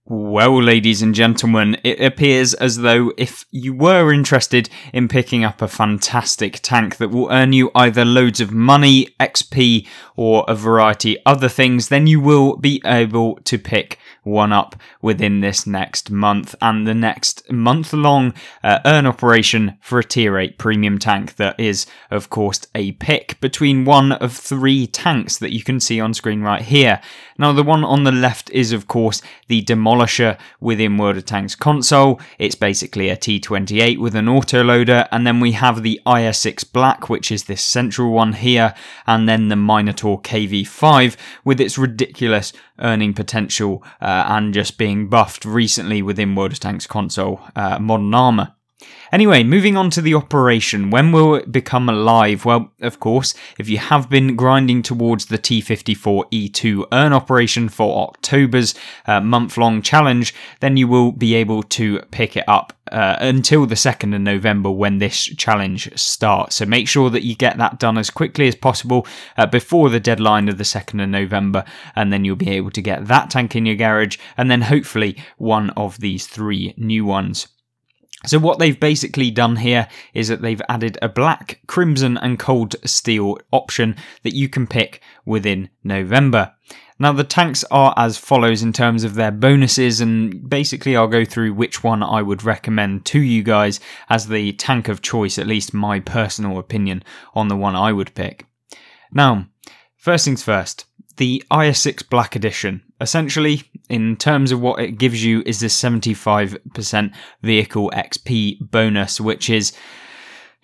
Well, ladies and gentlemen, it appears as though if you were interested in picking up a fantastic tank that will earn you either loads of money, XP, or a variety of other things, then you will be able to pick one up within this next month and the next month-long earn operation for a tier 8 premium tank that is, of course, a pick between one of 3 tanks that you can see on screen right here. Now, the one on the left is, of course, the Demolisher within World of Tanks console. It's basically a T28 with an autoloader, and then we have the IS-6 Black, which is this central one here, and then the Minotaur Kv-5 with its ridiculous earning potential and just being buffed recently within World of Tanks console modern armor. Anyway, moving on to the operation. When will it become alive? Well, of course, if you have been grinding towards the T54E2 earn operation for October's month-long challenge, then you will be able to pick it up until the 2nd of November when this challenge starts. So make sure that you get that done as quickly as possible before the deadline of the 2nd of November, and then you'll be able to get that tank in your garage, and then hopefully one of these 3 new ones. So what they've basically done here is that they've added a black, crimson and cold steel option that you can pick within November. Now the tanks are as follows in terms of their bonuses, and basically I'll go through which one I would recommend to you guys as the tank of choice, at least my personal opinion on the one I would pick. Now, first things first, the IS-6 Black Edition. Essentially, in terms of what it gives you, is this 75% vehicle XP bonus, which is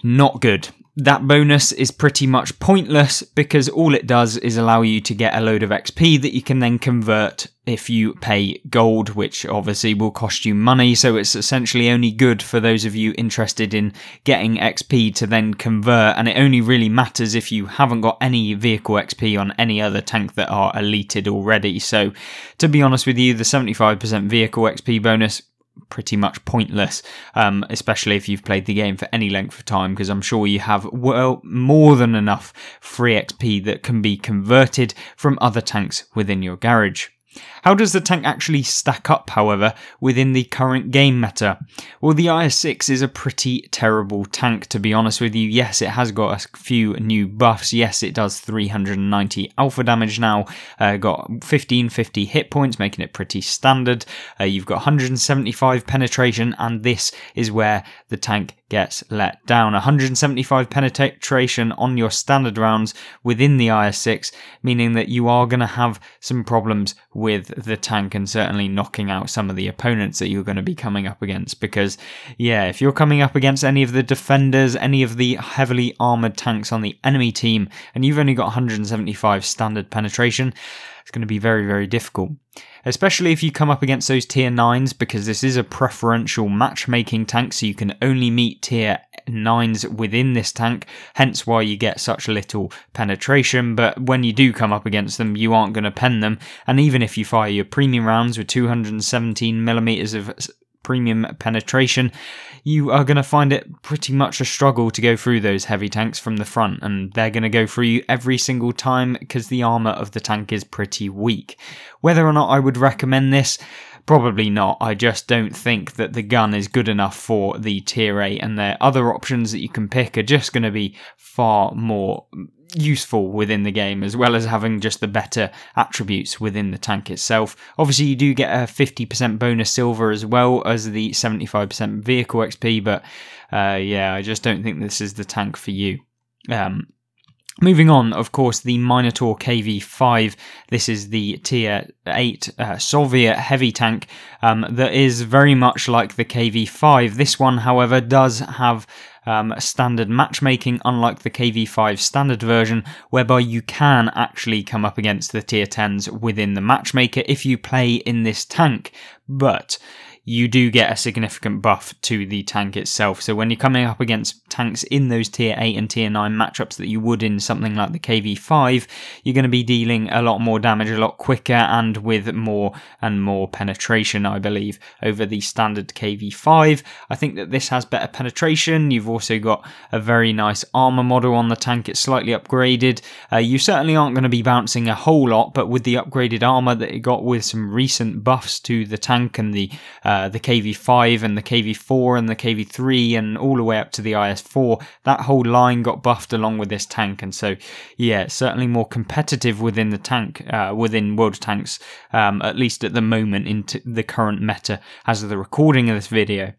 not good. That bonus is pretty much pointless because all it does is allow you to get a load of XP that you can then convert if you pay gold, which obviously will cost you money. So it's essentially only good for those of you interested in getting XP to then convert, and it only really matters if you haven't got any vehicle XP on any other tank that are elited already. So to be honest with you, the 75% vehicle XP bonus, pretty much pointless, especially if you've played the game for any length of time, because I'm sure you have well more than enough free XP that can be converted from other tanks within your garage. How does the tank actually stack up, however, within the current game meta? Well, the IS-6 is a pretty terrible tank, to be honest with you. Yes, it has got a few new buffs. Yes, it does 390 alpha damage now. Got 1550 hit points, making it pretty standard. You've got 175 penetration, and this is where the tank gets let down. 175 penetration on your standard rounds within the IS-6, meaning that you are going to have some problems with the tank and certainly knocking out some of the opponents that you're going to be coming up against, because yeah, if you're coming up against any of the defenders, any of the heavily armored tanks on the enemy team, and you've only got 175 standard penetration, it's going to be very, very difficult. Especially if you come up against those tier 9s, because this is a preferential matchmaking tank, so you can only meet tier 9s within this tank, hence why you get such little penetration. But when you do come up against them, you aren't going to pen them, and even if you fire your premium rounds with 217mm of premium penetration, you are going to find it pretty much a struggle to go through those heavy tanks from the front, and they're going to go through you every single time because the armor of the tank is pretty weak. Whether or not I would recommend this, probably not. I just don't think that the gun is good enough for the tier 8, and their other options that you can pick are just going to be far more useful within the game, as well as having just the better attributes within the tank itself. Obviously you do get a 50% bonus silver as well as the 75% vehicle XP, but yeah, I just don't think this is the tank for you. Moving on, of course, the Minotaur Kv-5. This is the tier 8 Soviet heavy tank that is very much like the Kv-5. This one, however, does have standard matchmaking, unlike the Kv-5 standard version, whereby you can actually come up against the tier 10s within the matchmaker if you play in this tank. But you do get a significant buff to the tank itself. So when you're coming up against tanks in those tier 8 and tier 9 matchups that you would in something like the Kv-5, you're going to be dealing a lot more damage a lot quicker and with more and more penetration, I believe, over the standard Kv-5. I think that this has better penetration. You've also got a very nice armor model on the tank. It's slightly upgraded. You certainly aren't going to be bouncing a whole lot, but with the upgraded armor that it got with some recent buffs to the tank and the Kv-5 and the Kv-4 and the Kv-3 and all the way up to the IS-4, that whole line got buffed along with this tank. And so, yeah, certainly more competitive within the tank, within World of Tanks, at least at the moment into the current meta as of the recording of this video.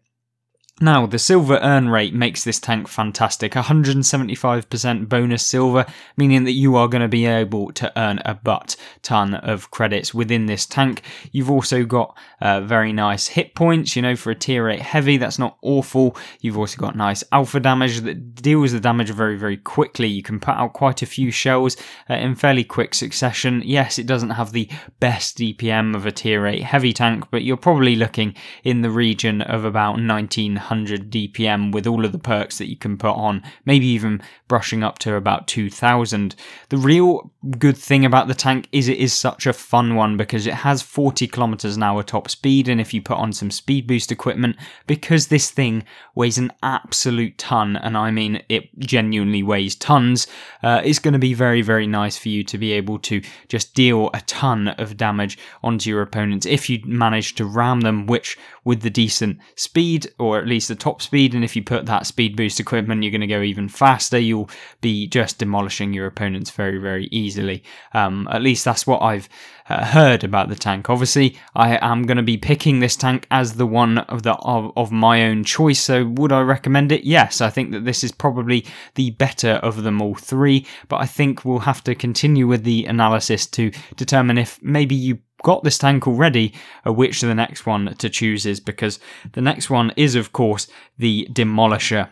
Now, the silver earn rate makes this tank fantastic. 175% bonus silver, meaning that you are going to be able to earn a butt ton of credits within this tank. You've also got very nice hit points, you know, for a tier 8 heavy. That's not awful. You've also got nice alpha damage that deals the damage very, very quickly. You can put out quite a few shells in fairly quick succession. Yes, it doesn't have the best DPM of a tier 8 heavy tank, but you're probably looking in the region of about 1900 DPM with all of the perks that you can put on, maybe even brushing up to about 2000. The real good thing about the tank is it is such a fun one because it has 40 kilometers an hour top speed, and if you put on some speed boost equipment, because this thing weighs an absolute ton, and I mean it genuinely weighs tons, it's going to be very, very nice for you to be able to just deal a ton of damage onto your opponents if you manage to ram them, which with the decent speed, or at least the top speed, and if you put that speed boost equipment, you're going to go even faster. You'll be just demolishing your opponents very, very easily. At least that's what I've heard about the tank. Obviously, I am going to be picking this tank as the one of my own choice. So would I recommend it? Yes, I think that this is probably the better of them all three, but I think we'll have to continue with the analysis to determine if maybe you got this tank already, which the next one to choose is, because the next one is, of course, the Demolisher.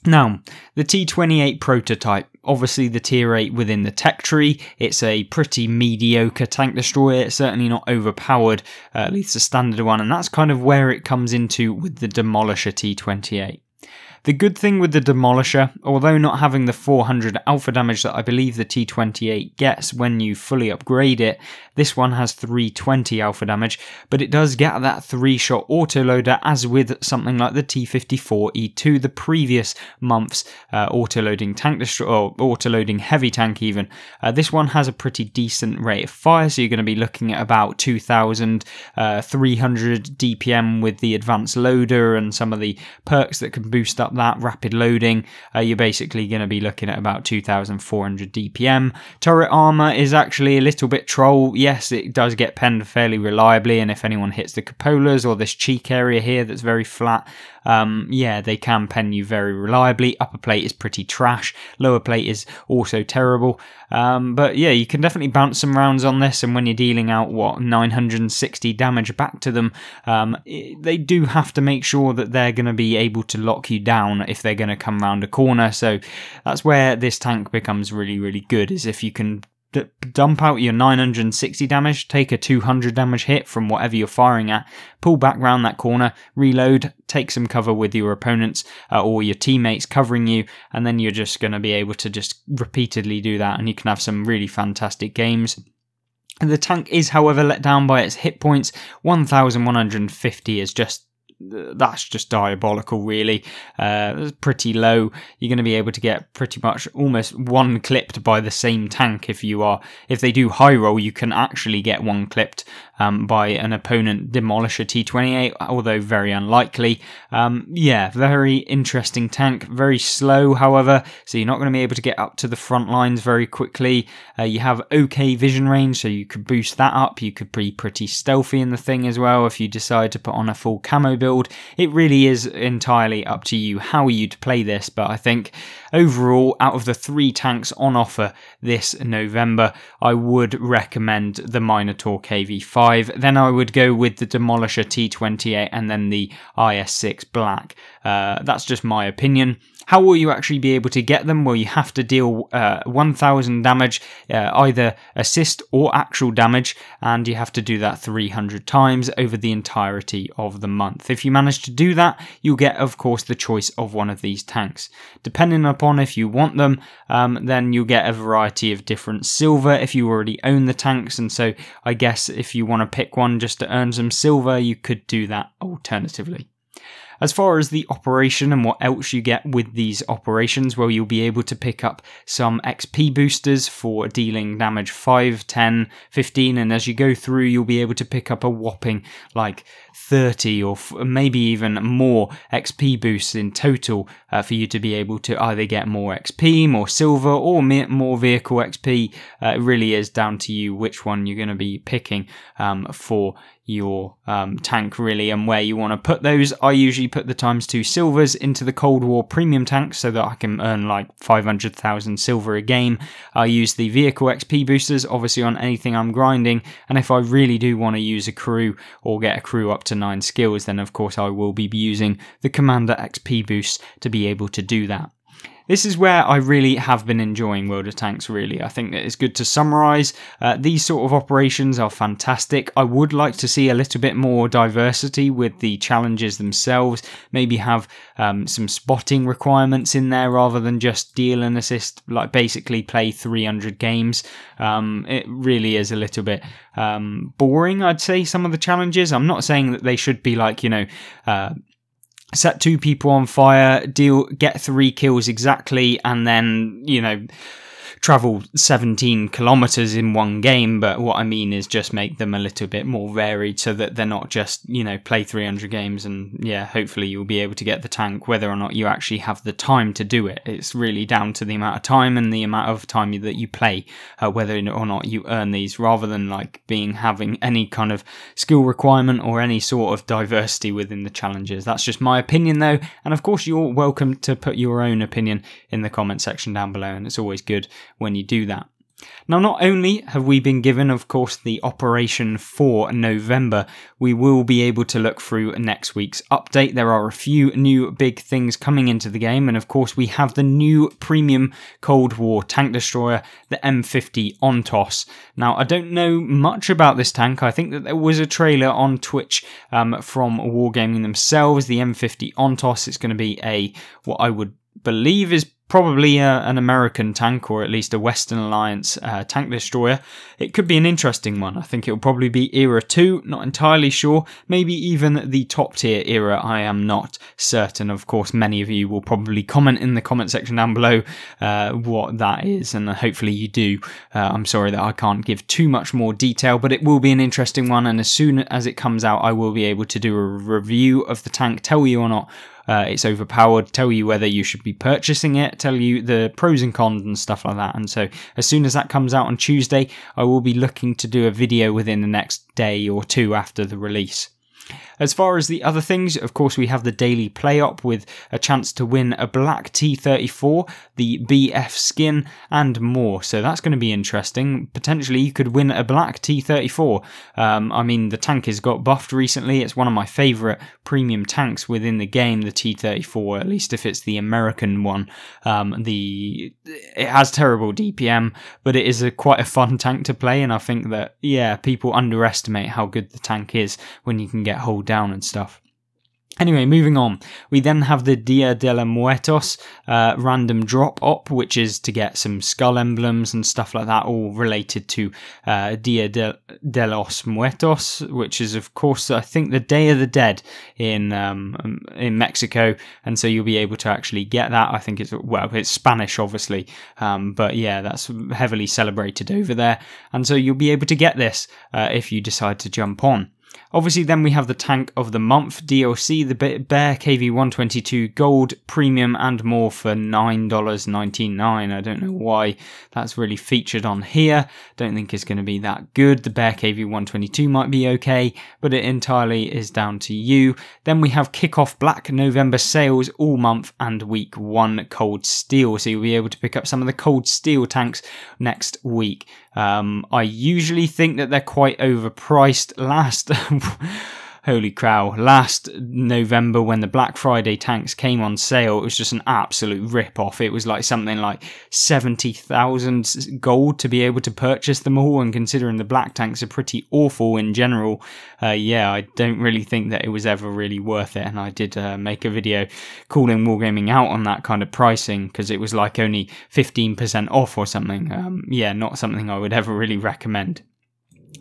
Now, the T28 prototype, obviously the tier 8 within the tech tree. It's a pretty mediocre tank destroyer. It's certainly not overpowered, at least a standard one, and that's kind of where it comes into with the Demolisher T28. The good thing with the Demolisher, although not having the 400 alpha damage that I believe the T28 gets when you fully upgrade it, this one has 320 alpha damage, but it does get that 3-shot autoloader as with something like the T54E2, the previous month's autoloading tank destroyer, or autoloading heavy tank even. This one has a pretty decent rate of fire, so you're going to be looking at about 2,300 DPM with the advanced loader and some of the perks that can boost up that rapid loading. You're basically going to be looking at about 2,400 DPM. Turret armor is actually a little bit troll. Yes, it does get penned fairly reliably, and if anyone hits the cupolas or this cheek area here that's very flat, yeah, they can pen you very reliably. Upper plate is pretty trash. Lower plate is also terrible. But yeah, you can definitely bounce some rounds on this, and when you're dealing out, 960 damage back to them, they do have to make sure that they're going to be able to lock you down if they're going to come round a corner. So that's where this tank becomes really, really good, is if you can dump out your 960 damage, take a 200 damage hit from whatever you're firing at, pull back round that corner, reload, take some cover with your opponents or your teammates covering you, and then you're just going to be able to just repeatedly do that, and you can have some really fantastic games. The tank is, however, let down by its hit points. 1,150 is that's just diabolical, really. It's pretty low. You're going to be able to get pretty much almost one clipped by the same tank. If they do high roll, you can actually get one clipped by an opponent Demolisher T28, although very unlikely. Yeah, very interesting tank. Very slow, however, so you're not going to be able to get up to the front lines very quickly. You have okay vision range, so you could boost that up. You could be pretty stealthy in the thing as well if you decide to put on a full camo build. It really is entirely up to you how you'd play this, but I think overall, out of the 3 tanks on offer this November, I would recommend the Minotaur Kv-5. Then I would go with the Demolisher T28 and then the IS-6 Black. That's just my opinion. How will you actually be able to get them? Well, you have to deal 1000 damage, either assist or actual damage, and you have to do that 300 times over the entirety of the month. If you manage to do that, you'll get, of course, the choice of one of these tanks. Depending upon if you want them, then you'll get a variety of different silver if you already own the tanks, and so I guess if you want to pick one just to earn some silver, you could do that alternatively. As far as the operation and what else you get with these operations, well, you'll be able to pick up some XP boosters for dealing damage 5, 10, 15, and as you go through, you'll be able to pick up a whopping like 30 or maybe even more XP boosts in total for you to be able to either get more XP, more silver, or more vehicle XP. It really is down to you which one you're going to be picking for your tank, really, and where you want to put those. I usually put the ×2 silvers into the Cold War premium tank so that I can earn like 500,000 silver a game. I use the vehicle XP boosters obviously on anything I'm grinding, and if I really do want to use a crew or get a crew up to 9 skills, then of course I will be using the Commander XP boosts to be able to do that. This is where I really have been enjoying World of Tanks, really. I think that it's good to summarise. These sort of operations are fantastic. I would like to see a little bit more diversity with the challenges themselves. Maybe have some spotting requirements in there rather than just deal and assist, like basically play 300 games. It really is a little bit boring, I'd say, some of the challenges. I'm not saying that they should be like, set 2 people on fire, get 3 kills exactly, and then, travel 17 kilometers in one game. But what I mean is just make them a little bit more varied so that they're not just, play 300 games and, hopefully you'll be able to get the tank, whether or not you actually have the time to do it. It's really down to the amount of time and the amount of time that you play, whether or not you earn these, rather than like having any kind of skill requirement or any sort of diversity within the challenges. That's just my opinion though, and of course you're welcome to put your own opinion in the comment section down below, and it's always good when you do that. Now, not only have we been given, of course, the operation for November, we will be able to look through next week's update. There are a few new big things coming into the game, and of course we have the new premium Cold War tank destroyer, the M50 Ontos. Now, I don't know much about this tank. I think that there was a trailer on Twitch from Wargaming themselves. The M50 Ontos is going to be what I would believe is probably an American tank, or at least a Western Alliance tank destroyer. It could be an interesting one. I think it'll probably be Era 2, not entirely sure. Maybe even the top tier era, I am not certain. Of course, many of you will probably comment in the comment section down below what that is, and hopefully you do. I'm sorry that I can't give too much more detail, but it will be an interesting one, and as soon as it comes out, I will be able to do a review of the tank, tell you or not it's overpowered, tell you whether you should be purchasing it, tell you the pros and cons and stuff like that. And so as soon as that comes out on Tuesday, I will be looking to do a video within the next day or 2 after the release. As far as the other things, of course, we have the daily play-up with a chance to win a black T-34, the BF skin, and more. So that's going to be interesting. Potentially, you could win a black T-34. I mean, the tank has got buffed recently. It's one of my favourite premium tanks within the game, the T-34, at least if it's the American one. It has terrible DPM, but it is quite a fun tank to play, and I think that, people underestimate how good the tank is when you can get hold down and stuff. Anyway, moving on, we then have the Dia de los Muertos random drop op, which is to get some skull emblems and stuff like that, all related to Dia de los Muertos, which is, of course, I think the Day of the Dead in Mexico, and so you'll be able to actually get that. I think it's Spanish, obviously, but yeah, that's heavily celebrated over there, and so you'll be able to get this if you decide to jump on. Obviously, then we have the Tank of the Month DLC, the Bear Kv-122 Gold Premium and more for $9.99. I don't know why that's really featured on here. Don't think it's going to be that good. The Bear Kv-122 might be okay, but it entirely is down to you. Then we have Kickoff Black November sales all month and week 1 Cold Steel. So you'll be able to pick up some of the Cold Steel tanks next week. I usually think that they're quite overpriced. holy cow, last November when the Black Friday tanks came on sale, it was just an absolute rip-off. It was like something like 70,000 gold to be able to purchase them all, and considering the black tanks are pretty awful in general, I don't really think that it was ever really worth it, and I did make a video calling Wargaming out on that kind of pricing, because it was like only 15% off or something. Not something I would ever really recommend.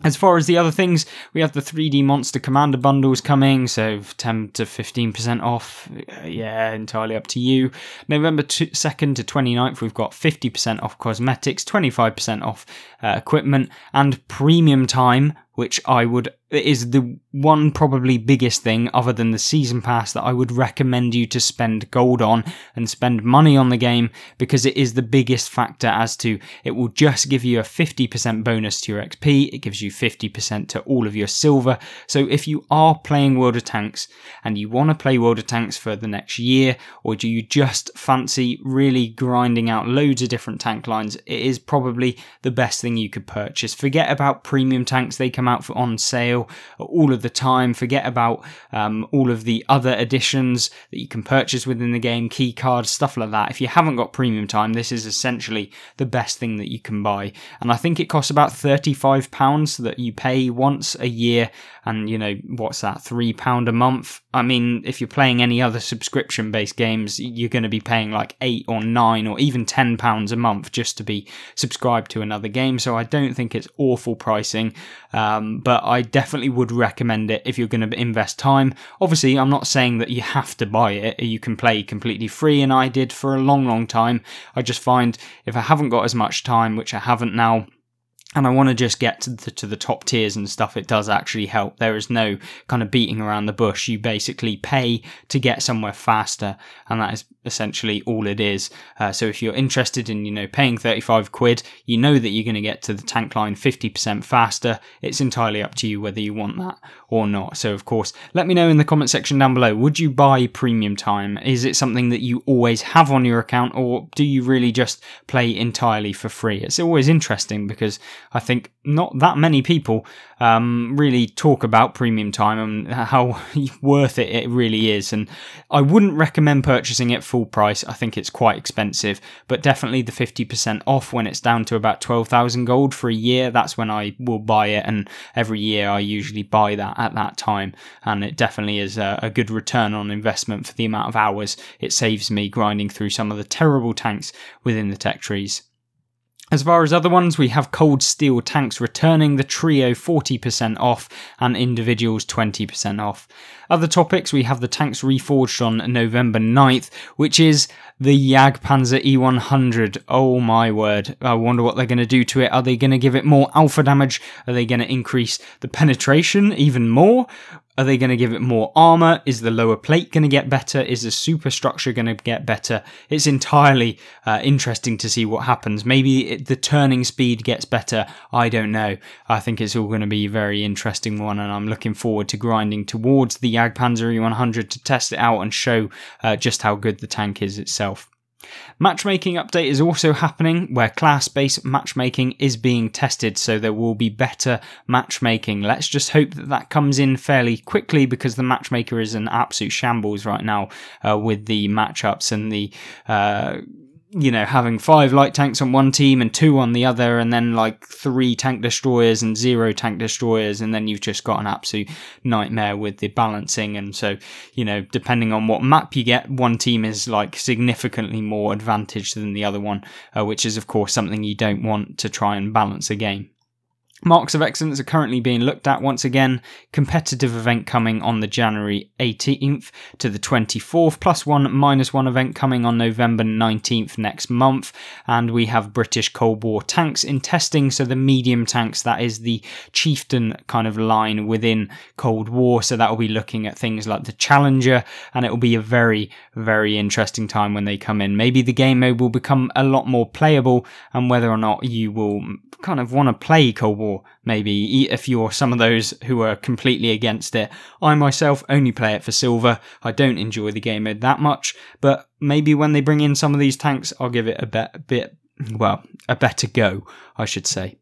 As far as the other things, we have the 3D Monster Commander bundles coming, so 10 to 15% off, entirely up to you. November 2nd to 29th, we've got 50% off cosmetics, 25% off equipment, and premium time, which is the one probably biggest thing other than the season pass that I would recommend you to spend gold on and spend money on the game, because it is the biggest factor as to it will just give you a 50% bonus to your XP. It gives you 50% to all of your silver. So if you are playing World of Tanks and you want to play World of Tanks for the next year, or do you just fancy really grinding out loads of different tank lines, it is probably the best thing you could purchase. Forget about premium tanks, they come out on sale all of the time. Forget about all of the other additions that you can purchase within the game, key cards, stuff like that. If you haven't got premium time, this is essentially the best thing that you can buy. And I think it costs about £35 that you pay once a year, and what's that, £3 a month? I mean, if you're playing any other subscription based games, you're going to be paying like £8 or £9 or even £10 a month just to be subscribed to another game. So I don't think it's awful pricing, but I definitely would recommend it if you're going to invest time. Obviously, I'm not saying that you have to buy it. You can play completely free, and I did for a long time. I just find if I haven't got as much time, which I haven't now, and I want to just get to the top tiers and stuff, it does actually help. There is no kind of beating around the bush. You basically pay to get somewhere faster, and that is essentially all it is. So if you're interested in, paying 35 quid, you know that you're going to get to the tank line 50% faster. It's entirely up to you whether you want that or not. So of course, let me know in the comment section down below, would you buy premium time? Is it something that you always have on your account, or do you really just play entirely for free? It's always interesting because I think not that many people really talk about premium time and how worth it really is. And I wouldn't recommend purchasing it full price. I think it's quite expensive, but definitely the 50% off when it's down to about 12,000 gold for a year, that's when I will buy it. And every year I usually buy that at that time. And it definitely is a good return on investment for the amount of hours it saves me grinding through some of the terrible tanks within the tech trees. As far as other ones, we have Cold Steel tanks returning, the trio 40% off and individuals 20% off. Other topics, we have the tanks Reforged on November 9th, which is the Jagdpanzer E100. Oh my word, I wonder what they're going to do to it. Are they going to give it more alpha damage? Are they going to increase the penetration even more? Are they going to give it more armor? Is the lower plate going to get better? Is the superstructure going to get better? It's entirely interesting to see what happens. Maybe the turning speed gets better. I don't know. I think it's all going to be a very interesting one, and I'm looking forward to grinding towards the Jagdpanzer E100 to test it out and show just how good the tank is itself. Matchmaking update is also happening, where class-based matchmaking is being tested, so there will be better matchmaking. Let's just hope that that comes in fairly quickly, because the matchmaker is an absolute shambles right now with the matchups and the having 5 light tanks on one team and 2 on the other, and then like 3 tank destroyers and 0 tank destroyers, and then you've just got an absolute nightmare with the balancing. And so, depending on what map you get, one team is like significantly more advantaged than the other one, which is of course something you don't want to try and balance a game. Marks of Excellence are currently being looked at once again. Competitive event coming on the January 18th to the 24th, +1 -1 event coming on November 19th next month. And we have British Cold War tanks in testing, so the medium tanks, that is the chieftain kind of line within Cold War. So that will be looking at things like the Challenger, and it will be a very, very interesting time when they come in. Maybe the game mode will become a lot more playable, and whether or not you will kind of want to play Cold War, maybe if you're some of those who are completely against it. I myself only play it for silver. I don't enjoy the game mode that much, but maybe when they bring in some of these tanks, I'll give it a better go, I should say.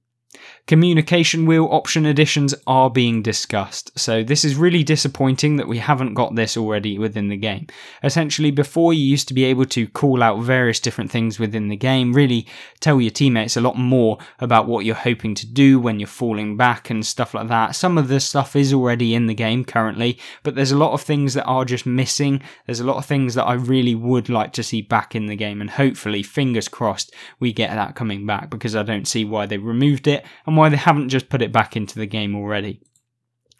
Communication wheel option additions are being discussed, so this is really disappointing that we haven't got this already within the game. Essentially, before you used to be able to call out various different things within the game, really tell your teammates a lot more about what you're hoping to do when you're falling back and stuff like that. Some of the stuff is already in the game currently, but there's a lot of things that are just missing. There's a lot of things that I really would like to see back in the game, and hopefully, fingers crossed, we get that coming back, because I don't see why they removed it and why they haven't just put it back into the game already.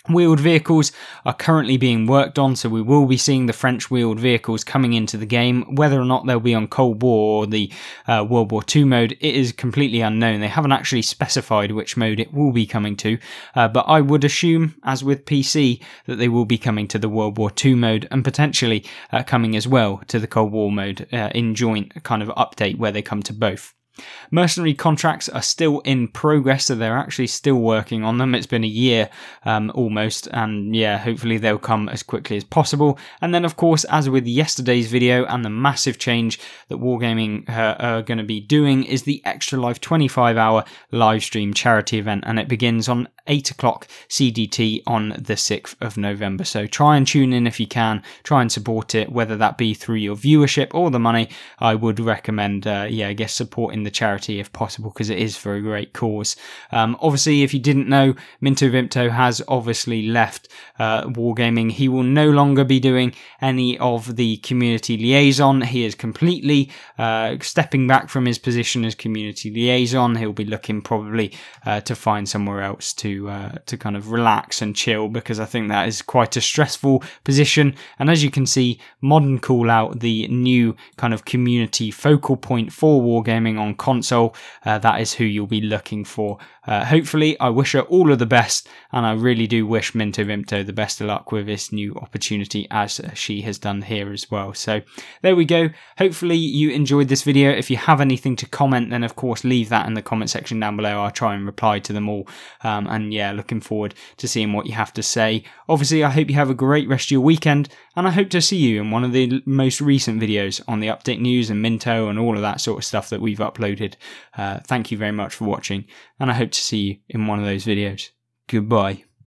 Wheeled vehicles are currently being worked on, so we will be seeing the French wheeled vehicles coming into the game. Whether or not they'll be on Cold War or the World War II mode, it is completely unknown. They haven't actually specified which mode it will be coming to, but I would assume, as with PC, that they will be coming to the World War II mode, and potentially coming as well to the Cold War mode in joint kind of update where they come to both. Mercenary contracts are still in progress, so they're actually still working on them. It's been a year almost, and yeah, hopefully they'll come as quickly as possible. And then, of course, as with yesterday's video and the massive change that Wargaming are going to be doing, is the Extra Life 25-hour live stream charity event, and it begins on 8 o'clock CDT on the 6th of November. So try and tune in if you can, try and support it, whether that be through your viewership or the money. I would recommend, supporting the charity if possible, because it is for a great cause. Obviously, if you didn't know, Minto Vimto has obviously left Wargaming. He will no longer be doing any of the community liaison. He is completely stepping back from his position as community liaison. He'll be looking probably to find somewhere else to kind of relax and chill, because I think that is quite a stressful position. And as you can see, Modern Call Out, the new kind of community focal point for Wargaming on console, that is who you'll be looking for. Hopefully, I wish her all of the best, and I really do wish Minto Vimto the best of luck with this new opportunity, as she has done here as well. So there we go. Hopefully you enjoyed this video. If you have anything to comment, then of course leave that in the comment section down below. I'll try and reply to them all, and yeah, looking forward to seeing what you have to say. Obviously, I hope you have a great rest of your weekend, and I hope to see you in one of the most recent videos on the update news and Minto and all of that sort of stuff that we've uploaded. Thank you very much for watching, and I hope to see you in one of those videos. Goodbye.